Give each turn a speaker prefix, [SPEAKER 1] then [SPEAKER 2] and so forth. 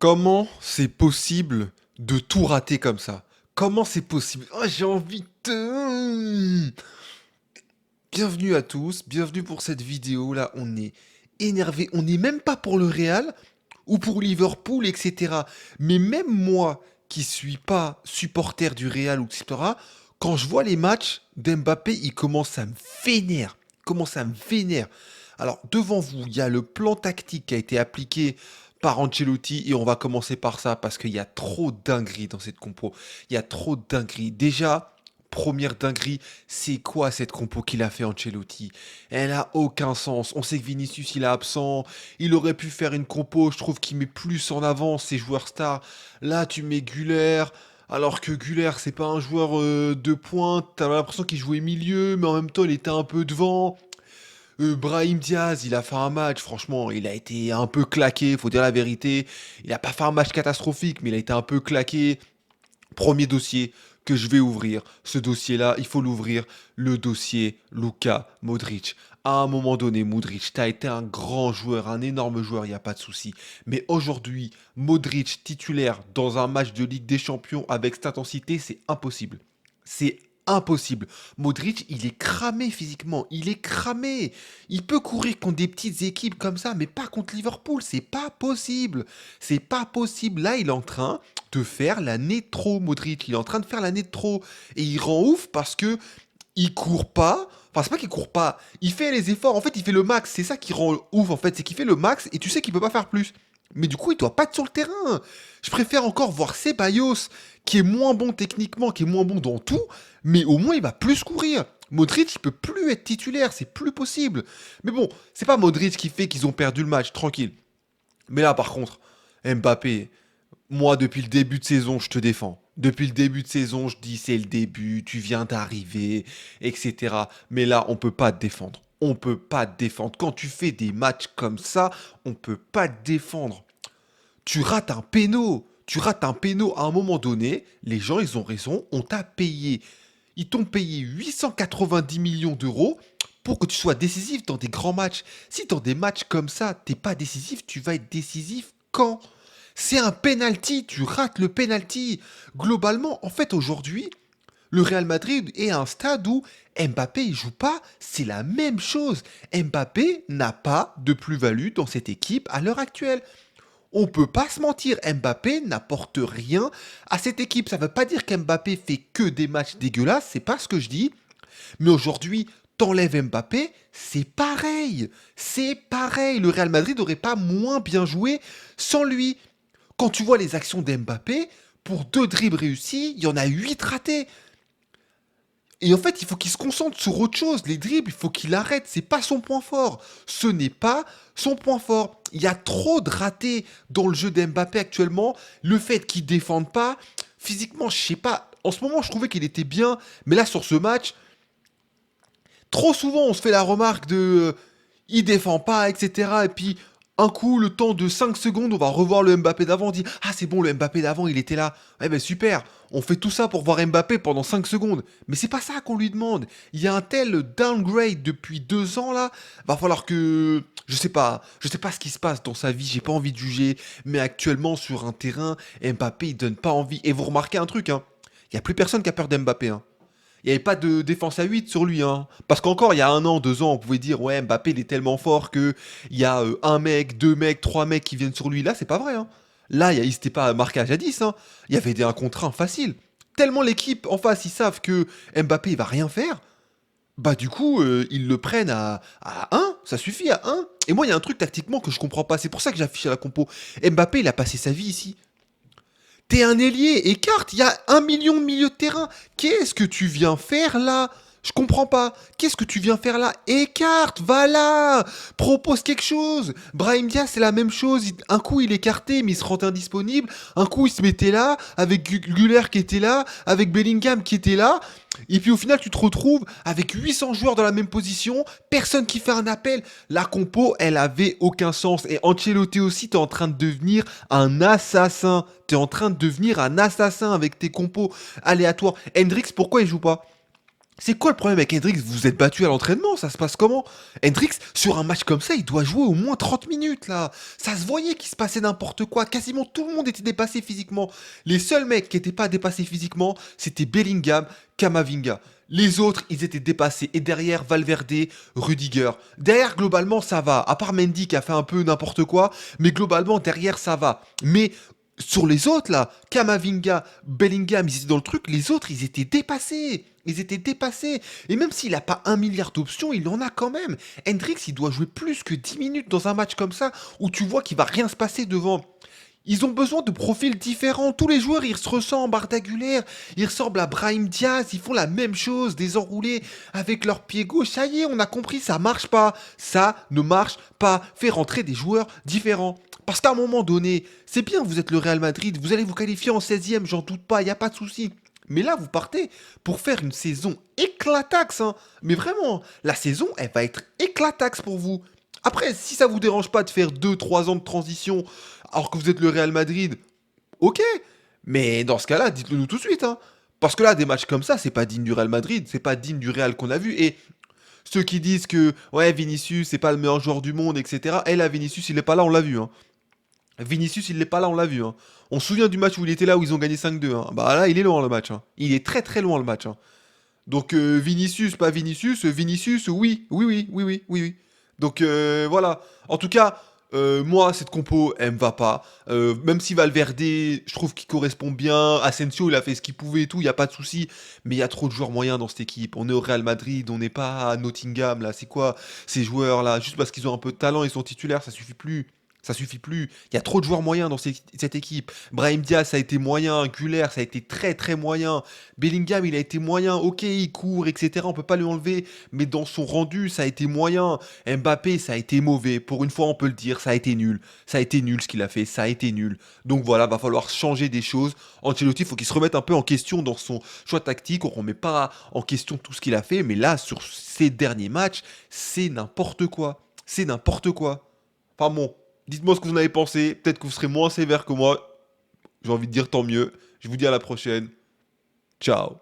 [SPEAKER 1] Comment c'est possible de tout rater comme ça? Comment c'est possible? Oh, j'ai envie de... Bienvenue à tous, bienvenue pour cette vidéo. Là, on est énervé. On n'est même pas pour le Real ou pour Liverpool, etc. Mais même moi, qui suis pas supporter du Real ou etc., quand je vois les matchs d'Mbappé, il commence à me vénère. Il commence à me vénère. Alors, devant vous, il y a le plan tactique qui a été appliqué par Ancelotti et on va commencer par ça parce qu'il y a trop de dingueries dans cette compo. Il y a trop de dingueries. Déjà, première dinguerie, c'est quoi cette compo qu'il a fait Ancelotti? Elle a aucun sens. On sait que Vinicius il est absent. Il aurait pu faire une compo, je trouve qu'il met plus en avant ses joueurs stars. Là, tu mets Güler. Alors que Güler, c'est pas un joueur de pointe. T'as l'impression qu'il jouait milieu, mais en même temps, il était un peu devant. Brahim Diaz, il a fait un match, franchement, il a été un peu claqué, faut dire la vérité. Il a pas fait un match catastrophique, mais il a été un peu claqué. Premier dossier que je vais ouvrir. Ce dossier-là, il faut l'ouvrir. Le dossier Luka Modric. À un moment donné, Modric, t'as été un grand joueur, un énorme joueur, il n'y a pas de souci. Mais aujourd'hui, Modric titulaire dans un match de Ligue des Champions avec cette intensité, c'est impossible. C'est impossible. Modric, il est cramé physiquement. Il est cramé. Il peut courir contre des petites équipes comme ça, mais pas contre Liverpool. C'est pas possible. C'est pas possible. Là, il est en train de faire l'année de trop, Modric. Il est en train de faire l'année de trop. Et il rend ouf parce que il court pas. Enfin, c'est pas qu'il court pas. Il fait les efforts. En fait, il fait le max. C'est ça qui rend ouf, en fait. C'est qu'il fait le max et tu sais qu'il peut pas faire plus. Mais du coup, il doit pas être sur le terrain. Je préfère encore voir Ceballos, qui est moins bon techniquement, qui est moins bon dans tout, mais au moins il va plus courir. Modric, il peut plus être titulaire, c'est plus possible. Mais bon, c'est pas Modric qui fait qu'ils ont perdu le match, tranquille. Mais là, par contre, Mbappé, moi, depuis le début de saison, je te défends. Depuis le début de saison, je dis c'est le début, tu viens d'arriver, etc. Mais là, on peut pas te défendre. On peut pas te défendre. Quand tu fais des matchs comme ça, on peut pas te défendre. Tu rates un péno. Tu rates un péno à un moment donné. Les gens, ils ont raison. On t'a payé. Ils t'ont payé 890 millions d'euros pour que tu sois décisif dans des grands matchs. Si dans des matchs comme ça, t'es pas décisif, tu vas être décisif quand? C'est un penalty, tu rates le penalty. Globalement, en fait, aujourd'hui, le Real Madrid est à un stade où Mbappé il joue pas, c'est la même chose. Mbappé n'a pas de plus-value dans cette équipe à l'heure actuelle. On peut pas se mentir, Mbappé n'apporte rien à cette équipe. Ça veut pas dire qu'Mbappé fait que des matchs dégueulasses, c'est pas ce que je dis. Mais aujourd'hui, t'enlèves Mbappé, c'est pareil. C'est pareil. Le Real Madrid n'aurait pas moins bien joué sans lui. Quand tu vois les actions d'Mbappé, pour 2 dribbles réussis, il y en a 8 ratés. Et en fait, il faut qu'il se concentre sur autre chose. Les dribbles, il faut qu'il arrête. C'est pas son point fort. Ce n'est pas son point fort. Il y a trop de ratés dans le jeu d'Mbappé actuellement. Le fait qu'il défende pas, physiquement, je sais pas. En ce moment, je trouvais qu'il était bien. Mais là, sur ce match, trop souvent, on se fait la remarque de il défend pas, etc. Et puis, un coup, le temps de 5 secondes, on va revoir le Mbappé d'avant. On dit ah, c'est bon, le Mbappé d'avant, il était là. Eh ben super, on fait tout ça pour voir Mbappé pendant 5 secondes. Mais c'est pas ça qu'on lui demande. Il y a un tel downgrade depuis 2 ans là. Va falloir que. Je sais pas ce qui se passe dans sa vie, j'ai pas envie de juger. Mais actuellement, sur un terrain, Mbappé, il donne pas envie. Et vous remarquez un truc, hein. Il y a plus personne qui a peur d'Mbappé, hein. Il n'y avait pas de défense à 8 sur lui, hein. Parce qu'encore, il y a 1 an, 2 ans, on pouvait dire, ouais, Mbappé, il est tellement fort que il y a un mec, 2 mecs, 3 mecs qui viennent sur lui. Là, c'est pas vrai, hein. Là, il n'était pas marquage à 10, hein. Il y avait un contre 1 facile. Tellement l'équipe en face, ils savent que Mbappé, il va rien faire. Bah, du coup, ils le prennent à 1. Ça suffit à 1. Et moi, il y a un truc tactiquement que je comprends pas. C'est pour ça que j'affiche à la compo. Mbappé, il a passé sa vie ici. T'es un ailier, écarte, il y a 1 million de milieux de terrain. Qu'est-ce que tu viens faire là? Je comprends pas. Qu'est-ce que tu viens faire là? Écarte, va là. Propose quelque chose. Brahim Diaz, c'est la même chose. Un coup, il écartait, mais il se rend indisponible. Un coup, il se mettait là, avec Güler qui était là, avec Bellingham qui était là. Et puis au final, tu te retrouves avec 800 joueurs dans la même position, personne qui fait un appel. La compo, elle avait aucun sens. Et Ancelotti aussi, t'es en train de devenir un assassin. T'es en train de devenir un assassin avec tes compos aléatoires. Hendrix, pourquoi il joue pas? C'est quoi le problème avec Hendrix? Vous vous êtes battu à l'entraînement, ça se passe comment? Hendrix, sur un match comme ça, il doit jouer au moins 30 minutes là. Ça se voyait qu'il se passait n'importe quoi. Quasiment tout le monde était dépassé physiquement. Les seuls mecs qui n'étaient pas dépassés physiquement, c'était Bellingham, Kamavinga. Les autres, ils étaient dépassés. Et derrière, Valverde, Rudiger. Derrière, globalement, ça va. À part Mendy qui a fait un peu n'importe quoi. Mais globalement, derrière, ça va. Mais sur les autres, là, Kamavinga, Bellingham, ils étaient dans le truc. Les autres, ils étaient dépassés. Ils étaient dépassés. Et même s'il n'a pas 1 milliard d'options, il en a quand même. Hendrix, il doit jouer plus que 10 minutes dans un match comme ça, où tu vois qu'il va rien se passer devant. Ils ont besoin de profils différents. Tous les joueurs, ils se ressemblent, Arda Güler, ils ressemblent à Brahim Diaz, ils font la même chose, des enroulés avec leur pied gauche. Ça y est, on a compris, ça marche pas. Ça ne marche pas. Fais rentrer des joueurs différents. Parce qu'à un moment donné, c'est bien, vous êtes le Real Madrid, vous allez vous qualifier en 16e, j'en doute pas, il n'y a pas de souci. Mais là, vous partez pour faire une saison éclataxe, hein. Mais vraiment, la saison, elle va être éclataxe pour vous. Après, si ça vous dérange pas de faire 2 3 ans de transition alors que vous êtes le Real Madrid, ok. Mais dans ce cas-là, dites-le nous tout de suite, hein. Parce que là, des matchs comme ça, c'est pas digne du Real Madrid, c'est pas digne du Real qu'on a vu. Et ceux qui disent que, ouais, Vinicius, c'est pas le meilleur joueur du monde, etc. Et là, Vinicius, il est pas là, on l'a vu, hein. Vinicius, il n'est pas là, on l'a vu, hein. On se souvient du match où il était là, où ils ont gagné 5-2, hein. Bah là, il est loin le match, hein. Il est très très loin le match, hein. Donc Vinicius, pas Vinicius, Vinicius, oui, oui, oui, oui, oui, oui, oui. Donc voilà. En tout cas, moi, cette compo, elle me va pas. Même si Valverde, je trouve qu'il correspond bien. Asensio, il a fait ce qu'il pouvait et tout, il n'y a pas de souci. Mais il y a trop de joueurs moyens dans cette équipe. On est au Real Madrid, on n'est pas à Nottingham, là. C'est quoi ces joueurs-là? Juste parce qu'ils ont un peu de talent, ils sont titulaires, ça suffit plus. Ça suffit plus. Il y a trop de joueurs moyens dans cette équipe. Brahim Diaz, ça a été moyen. Güler, ça a été très très moyen. Bellingham, il a été moyen. Ok, il court, etc. On peut pas lui enlever. Mais dans son rendu, ça a été moyen. Mbappé, ça a été mauvais. Pour une fois, on peut le dire, ça a été nul. Ça a été nul ce qu'il a fait. Ça a été nul. Donc voilà, va falloir changer des choses. Ancelotti, il faut qu'il se remette un peu en question dans son choix tactique. On remet pas en question tout ce qu'il a fait. Mais là, sur ces derniers matchs, c'est n'importe quoi. C'est n'importe quoi. Enfin bon, dites-moi ce que vous en avez pensé. Peut-être que vous serez moins sévère que moi. J'ai envie de dire tant mieux. Je vous dis à la prochaine. Ciao.